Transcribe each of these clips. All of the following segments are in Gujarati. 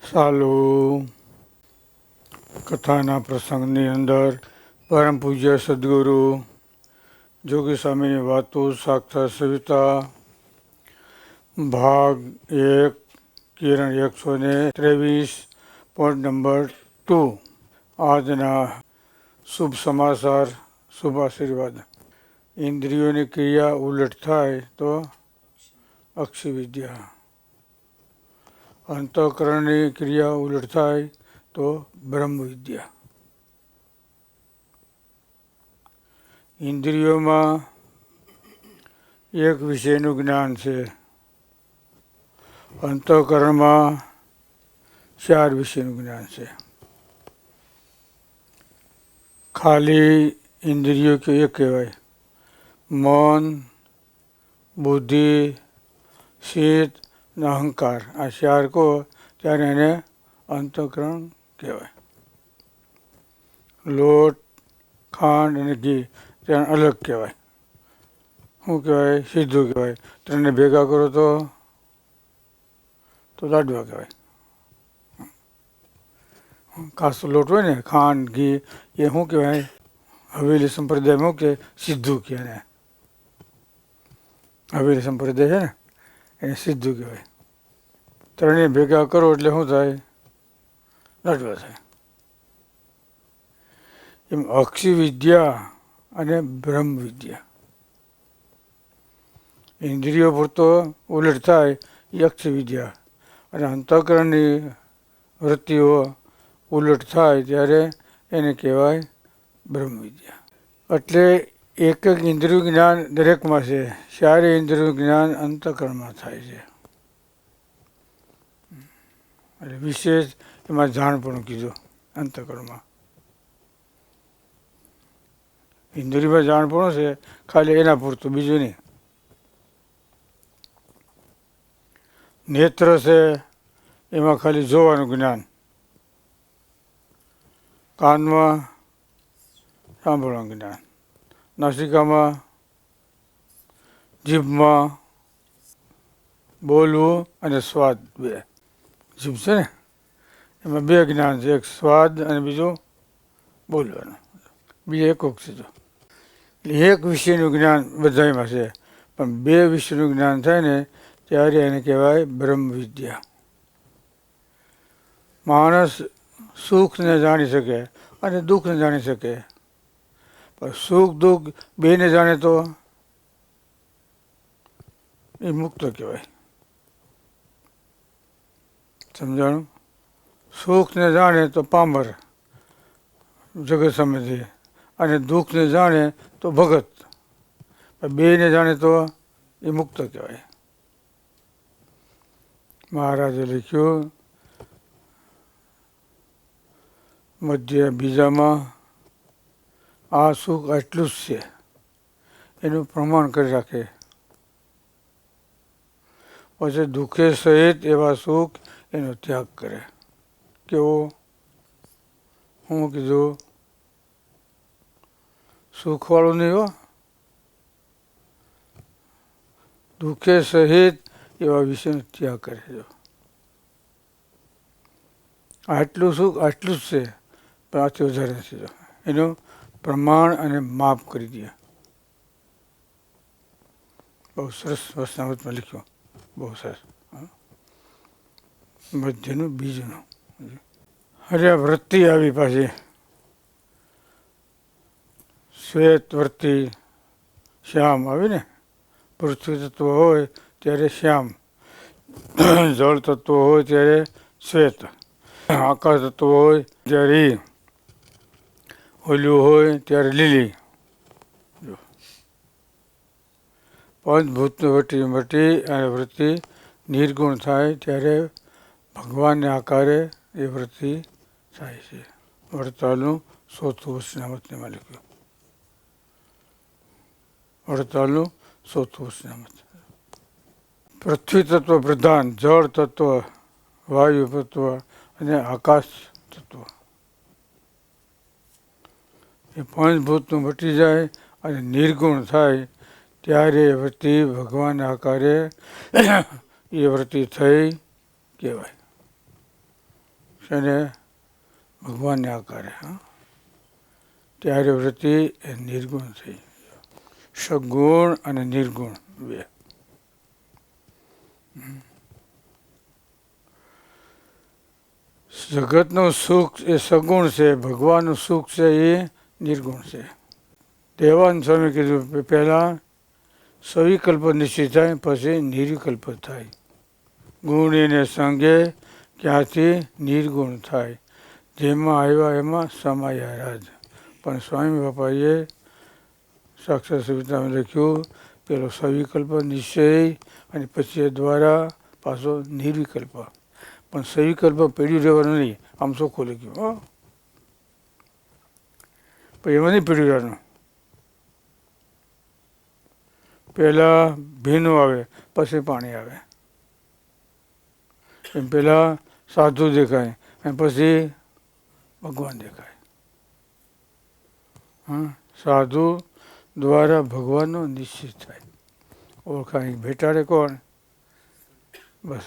સાલુ કથાના પ્રસંગની અંદર પરમ પૂજ્ય સદગુરુ જોગી સ્વામીની વાતો સાક્ષાત સવિતા ભાગ 1 કિરણ 123 પોઈન્ટ નંબર 2 આજના શુભ સમાચાર શુભ આશીર્વાદ. ઇન્દ્રિયોની ક્રિયા ઉલટ થાય તો અક્ષી વિદ્યા, અંતઃકરણની ક્રિયા ઉલટ થાય તો બ્રહ્મ વિદ્યા. ઇન્દ્રિયોમાં એક વિષયનું જ્ઞાન છે, અંતઃકરણમાં 4 વિષયનું જ્ઞાન છે. ખાલી ઇન્દ્રિયો એ કહેવાય, મન, બુદ્ધિ, ચિત્ત ને અહંકાર. આ 4 કહો ત્યારે એને અંતઃકરણ કહેવાય. લોટ, ખાંડ અને ઘી તેને અલગ કહેવાય. શું કહેવાય? સીધું કહેવાય. ત્રણને ભેગા કરો તો લાડવા કહેવાય. કાચો લોટ હોય ને, ખાંડ ઘી, એ શું કહેવાય? હવેલી સંપ્રદાયમાં કે સીધું કહે ને, હવેલી સંપ્રદાય છે ને એને સીધું કહેવાય. ત્રણેય ભેગા કરો એટલે શું થાય? લાડવા થાય. એમ અક્ષી વિદ્યા અને બ્રહ્મ વિદ્યા. ઇન્દ્રિયો પૂરતો ઉલટ થાય એ અક્ષી વિદ્યા, અને અંતઃકરણની વૃત્તિઓ ઉલટ થાય ત્યારે એને કહેવાય બ્રહ્મ વિદ્યા. એટલે એક એક ઇન્દ્રિય જ્ઞાન દરેકમાં છે, 4 ઇન્દ્રિય જ્ઞાન અંતઃકરણમાં થાય છે. એટલે વિશેષ એમાં જાણપણું કીધું. અંતઃકરણમાં ઇન્દ્રિયમાં જાણપણું છે, ખાલી એના પૂરતું, બીજું નહીં. નેત્ર છે એમાં ખાલી જોવાનું જ્ઞાન, કાનમાં સાંભળવાનું જ્ઞાન, નાસિકામાં જીભમાં બોલવું અને સ્વાદ. 2 જીભ છે ને એમાં 2 જ્ઞાન છે, એક સ્વાદ અને બીજું બોલવાનું. બીજા એકોક છે. જો એટલે એક વિષયનું જ્ઞાન બધામાં છે, પણ 2 વિષયનું જ્ઞાન થાય ને ત્યારે એને કહેવાય બ્રહ્મ વિદ્યા. માણસ સુખને જાણી શકે અને દુઃખને જાણી શકે, પણ સુખ દુઃખ બેને જાણે તો એ મુક્ત કહેવાય. સમજાણું? સુખને જાણે તો પામર, જગત સમજે, અને દુઃખને જાણે તો ભગત. બેને જાણે તો એ મુક્ત કહેવાય. મહારાજે લખ્યું મધ્ય બીજામાં, આ સુખ આટલું જ છે એનું પ્રમાણ કરી રાખે, પછી દુઃખે સહિત એવા સુખ એનો ત્યાગ કરે. કેવો? હું કીધું? સુખવાળું નહીં હો, દુઃખે સહિત એવા વિષયનો ત્યાગ કરે. જો આટલું સુખ આટલું જ છે, પણ આથી વધારે નથી. જો એનું પ્રમાણ અને માપ કરી દે. બહુ સરસ વચનામૃતમાં લખ્યું, બહુ સરસ. મધ્યનું બીજનું. અરે વૃત્તિ આવી પાછી, શ્વેત વૃત્તિ, શ્યામ આવી ને. પૃથ્વી તત્વ હોય ત્યારે શ્યામ, જળ તત્વ હોય ત્યારે શ્વેત, આકાશ તત્વ હોય ત્યારે ઓલું હોય ત્યારે લીલી. પંચભૂતની વટી અને વૃત્તિ નિર્ગુણ થાય ત્યારે ભગવાનને આકારે એ વૃત્તિ થાય છે. વડતાલનું 4થું વચનામૃતમાં લખ્યું. વડતાલનું 4થું વચનામૃત. પૃથ્વી તત્વ પ્રધાન, જળ તત્વ, વાયુ તત્વ અને આકાશ તત્વ, એ પંચભૂતનું મટી જાય અને નિર્ગુણ થાય ત્યારે વૃત્તિ ભગવાન આકારે એ વૃત્તિ થઈ કહેવાય. એને ભગવાનને આકારે. હા, ત્યારે વૃત્તિ એ નિર્ગુણ થઈ. સગુણ અને નિર્ગુણ બે. જગતનું સુખ એ સગુણ છે, ભગવાનનું સુખ છે એ નિર્ગુણ છે. દેવાનંદ સ્વામી કીધું પહેલાં સવિકલ્પ નિશ્ચિત થાય, પછી નિર્વિકલ્પ થાય. ગુણ એને સંગે ક્યાંથી નિર્ગુણ થાય, જેમાં આવ્યા એમાં સમાયા રાજ. પણ સ્વામી બાપાએ સાક્ષાત સવિતામાં લખ્યું પેલો સવિકલ્પ નિશ્ચય અને પછી એ દ્વારા પાછો નિર્વિકલ્પ. પણ સવિકલ્પ પીડ્યું રહેવાનું નહીં, આમ ચોખ્ખું લખ્યું. હો, પણ એમાં નહીં પીડ્યું રહેવાનું. પહેલાં ભીનું આવે પછી પાણી આવે. એમ પહેલાં સાધુ દેખાય અને પછી ભગવાન દેખાય. હા, સાધુ દ્વારા ભગવાનનો નિશ્ચિત થાય. ઓળખાણ ભેટાડે કોણ? બસ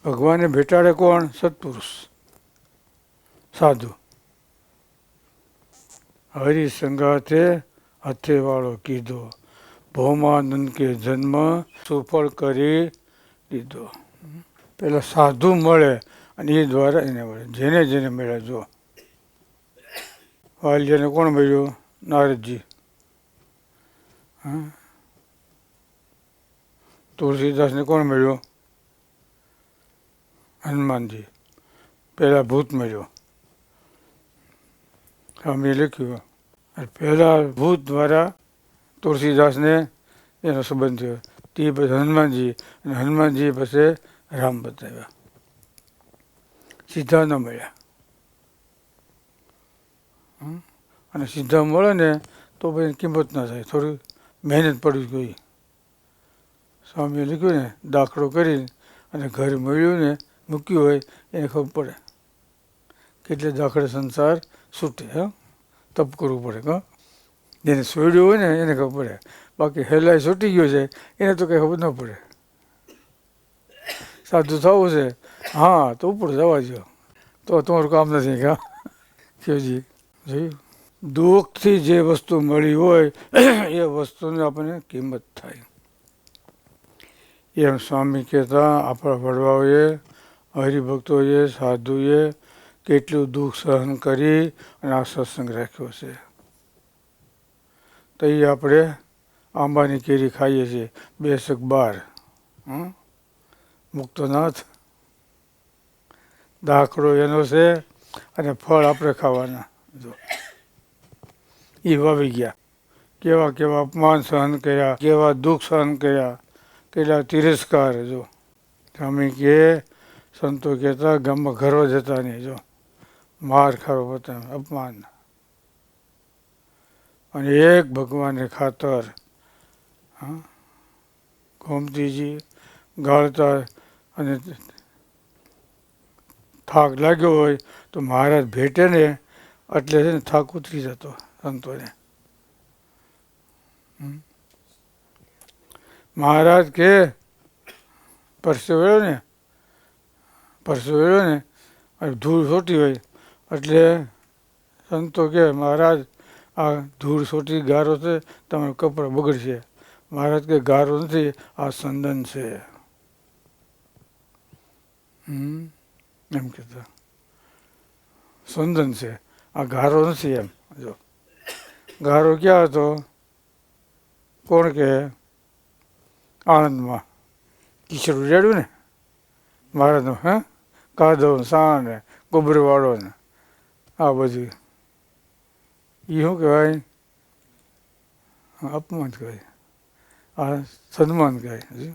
ભગવાનને ભેટાડે કોણ? સત્પુરુષ સાધુ. હરિ સંગાથે હાથે વાળો કીધો, ભૌમાનંદ કે જન્મ સુફળ કરી દીધો. પેલા સાધુ મળે અને એ દ્વારા એને મળે. જેને જેને મળ્યા. જો વાલ્યને કોણ મળ્યું? નારદજી. હા, તુલસીદાસને કોણ મળ્યું? હનુમાનજી. પહેલા ભૂત મળ્યો. સ્વામીએ લખ્યું પહેલા ભૂત દ્વારા તુલસીદાસને એનો સંબંધ થયો. તે પછી હનુમાનજી અને હનુમાનજી પછી રામ બતાવ્યા. સીધા ન મળ્યા. અને સીધા મળે ને તો પછી કિંમત ના થાય, થોડી મહેનત પડવી જોઈએ. સ્વામીએ લખ્યું ને દાખલો કરી અને ઘર મળ્યું ને મૂક્યું હોય એને ખબર પડે કેટલે દાખલે સંસાર છૂટે. હા, તપ કરવું પડે. હા, જેને છોડ્યું હોય ને એને ખબર પડે, બાકી હેલાઈ છૂટી ગયો છે એને તો કંઈ ખબર ન પડે. સાધુ થવું છે, હા તો ઉપર જવા દો, તો તમારું કામ નથી. હા, કેવજી જોયું? દુઃખથી જે વસ્તુ મળી હોય એ વસ્તુની આપણને કિંમત થાય. એમ સ્વામી કહેતા આપણા વડવાઓએ, હરિભક્તોએ, સાધુએ કેટલું દુઃખ સહન કરી અને આ સત્સંગ રાખ્યો છે. તો એ આપણે આંબાની કેરી ખાઈએ છીએ 212. મુક્તનાથ દાખલો એનો છે અને ફળ આપણે ખાવાના. જો એ વાવી ગયા. કેવા કેવા અપમાન સહન કર્યા, કેવા દુઃખ સહન કર્યા, કેટલા તિરસ્કાર. જો સ્વામી કે સંતો કહેતા ગામમાં ઘરો જતા નહીં. જો માર ખાવો પોતા અપમાન. અને એક ભગવાનને ખાતર ગોમતીજી ગાળતા અને થાક લાગ્યો હોય તો મહારાજ ભેટે ને એટલે છે ને થાક ઉતરી જતો સંતોને. મહારાજ કે પરસેવો ને અને ધૂળ છોટી હોય એટલે સંતો કે મહારાજ આ ધૂળ છોટી ગારો છે, તમારું કપડાં બગડશે. મહારાજ કે ગારો નથી, આ સંદન છે. એમ કહેતા સંદન છે, આ ગારો નથી. એમ જો ગારો ક્યાં હતો? કોણ કે આણંદમાં કિશોર ઉજાડ્યું ને મહારાજનું. હા, કાદવ સાણ ને ગોબરવાળો ને આ બધું એ શું કહેવાય? અપમાન કહેવાય, આ સન્માન કહેવાય.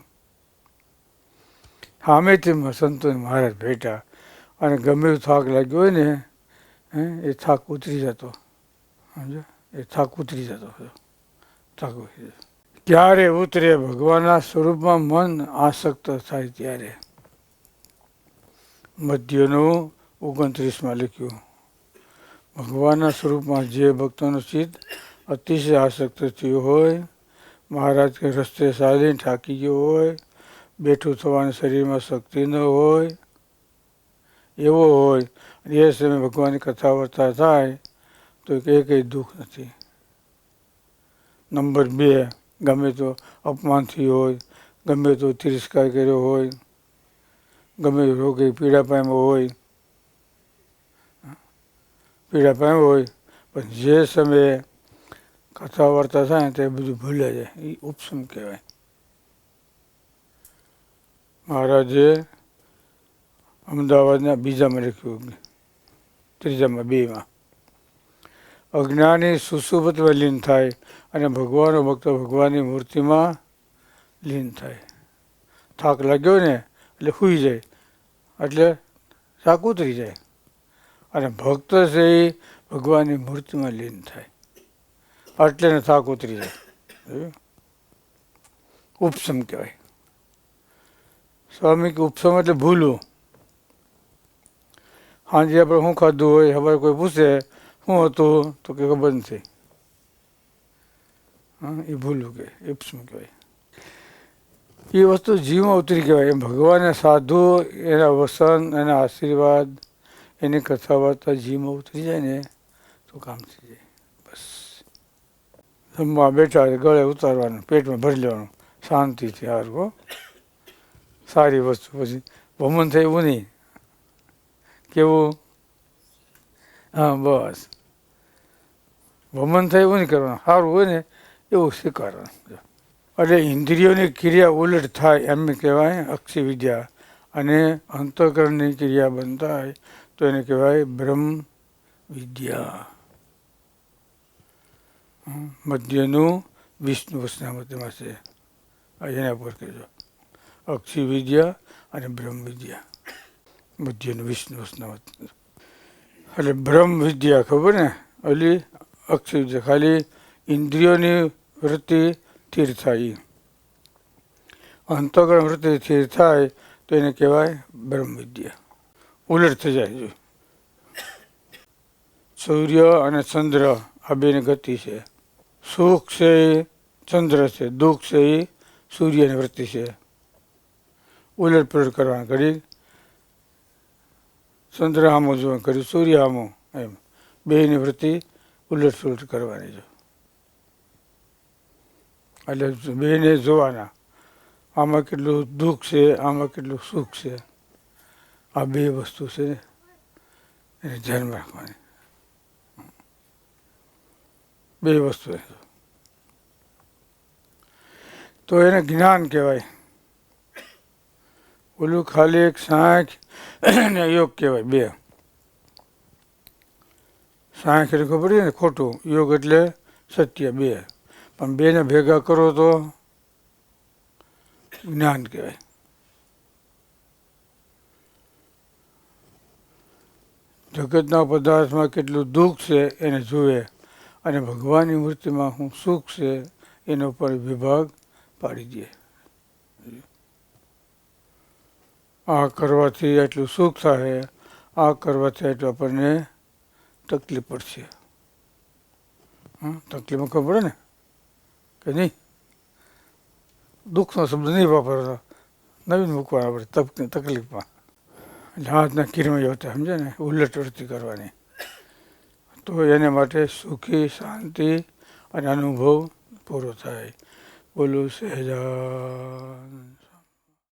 સામેથી સંતોને મહારાજ ભેટા અને ગમે એવું થાક લાગ્યો હોય ને એ થાક ઉતરી જતો. સમજો? એ થાક ઉતરી જતો. થાક ઉતરી જતો. ક્યારે ઉતરે? ભગવાનના સ્વરૂપમાં મન આસક્ત થાય ત્યારે. મધ્યનું 29માં લખ્યું, ભગવાનના સ્વરૂપમાં જે ભક્તોનું ચિત્ત અતિશય આસક્ત થયું હોય, મહારાજ કે રસ્તે ચાલીને થાકી ગયો હોય, બેઠું થવાની શરીરમાં શક્તિ ન હોય એવો હોય, એ સમયે ભગવાનની કથા વાર્તા થાય તો કંઈ દુઃખ નથી. નંબર 2, ગમે તો અપમાન થયું હોય, ગમે તો તિરસ્કાર કર્યો હોય, ગમે રોગે પીડા પામ્યો હોય, પણ જે સમયે કથા વાર્તા થાય તે બધું ભૂલાઈ જાય, એ ઉપશમ કહેવાય. મહારાજે અમદાવાદના બીજામાં લખ્યું, ત્રીજામાં 2માં, અજ્ઞાની સુષુપ્તમાં લીન થાય અને ભગવાનનો ભક્ત ભગવાનની મૂર્તિમાં લીન થાય. થાક લાગ્યો ને એટલે સૂઈ જાય, એટલે થાક ઉતરી જાય, અને ભક્ત છે એ ભગવાનની મૂર્તિમાં લીન થાય એટલે એને થાક ઉતરી જાય. ઉપશમ કહેવાય. સ્વામી કે ઉપશમ એટલે ભૂલું. સાંજે આપણે શું ખાધું હોય, હવે કોઈ પૂછે શું હતું તો કે ખબર નથી, એ ભૂલું કે ઉપશમ કહેવાય. એ વસ્તુ જીવમાં ઉતરી કહેવાય. એમ ભગવાનને સાધુ એના વસન, એના આશીર્વાદ, એની કથા વાર્તા જીવમાં ઉતરી જાય ને તો કામ થઈ જાય. બસ જમવા બેઠા ગળે ઉતારવાનું, પેટમાં ભરી લેવાનું શાંતિથી. હારું, સારી વસ્તુ. પછી ભમન થાય એવું નહીં. કેવું? હા, બસ ભમન થાય એવું નહીં કરવાનું. સારું હોય ને એવું સ્વીકારવાનું. એટલે ઇન્દ્રિયોની ક્રિયા ઉલટ થાય એમ કહેવાય અક્ષી વિદ્યા, અને અંતઃકરણની ક્રિયા બંધ થાય તો એને કહેવાય બ્રહ્મ વિદ્યા. મધ્યનું વિષ્ણુ વસનામતમાં છે, એના પર કહેજો. અક્ષી વિદ્યા અને બ્રહ્મ વિદ્યા, મધ્યનું વિષ્ણુ વસનામત. એટલે બ્રહ્મ વિદ્યા ખબર ને, ઓલી અક્ષી વિદ્યા ખાલી ઇન્દ્રિયોની વૃત્તિ સ્થિર થાય, અંતઃકરણ વૃત્તિ સ્થિર થાય તો એને કહેવાય બ્રહ્મ વિદ્યા. ઉલટ થઈ જાય. સૂર્ય અને ચંદ્ર આ બેની ગતિ છે. સુખ છે એ ચંદ્ર છે, દુઃખ છે એ સૂર્યની વૃત્તિ છે. ઉલટ પલટ કરવાના, ઘડી ચંદ્ર સામો જોવા, ઘડી સૂર્ય સામો, એમ બેની વૃત્તિ ઉલટ સુલટ કરવાની છે. એટલે બેને જોવાના, આમાં કેટલું દુઃખ છે, આમાં કેટલું સુખ છે. આ બે વસ્તુ છે એને ધ્યાનમાં રાખવાની. બે વસ્તુ તો એને જ્ઞાન કહેવાય. ઓલું ખાલી એક સાંખ ને યોગ કહેવાય. બે સાંખ એટલે ખબર છે ને ખોટું, યોગ એટલે સત્ય. બે પણ બેને ભેગા કરો તો જ્ઞાન કહેવાય. જગતના પદાર્થમાં કેટલું દુઃખ છે એને જુએ, અને ભગવાનની મૂર્તિમાં શું સુખ છે એના ઉપર વિભાગ પાડી દે. આ કરવાથી એટલું સુખ થાય, આ કરવાથી એટલું આપણને તકલીફ પડશે. તકલીફમાં ખબર પડે ને કે નહીં? દુઃખનો શબ્દ નહીં વાપરતો, નવીન મૂકવાના આપણે તકલીફમાં. હાથના કિરમય હોતા, સમજે ને, ઉલટ વૃત્તિ કરવાની. તો એને માટે સુખી, શાંતિ અને અનુભવ પૂરો થાય. બોલું સહેજાન.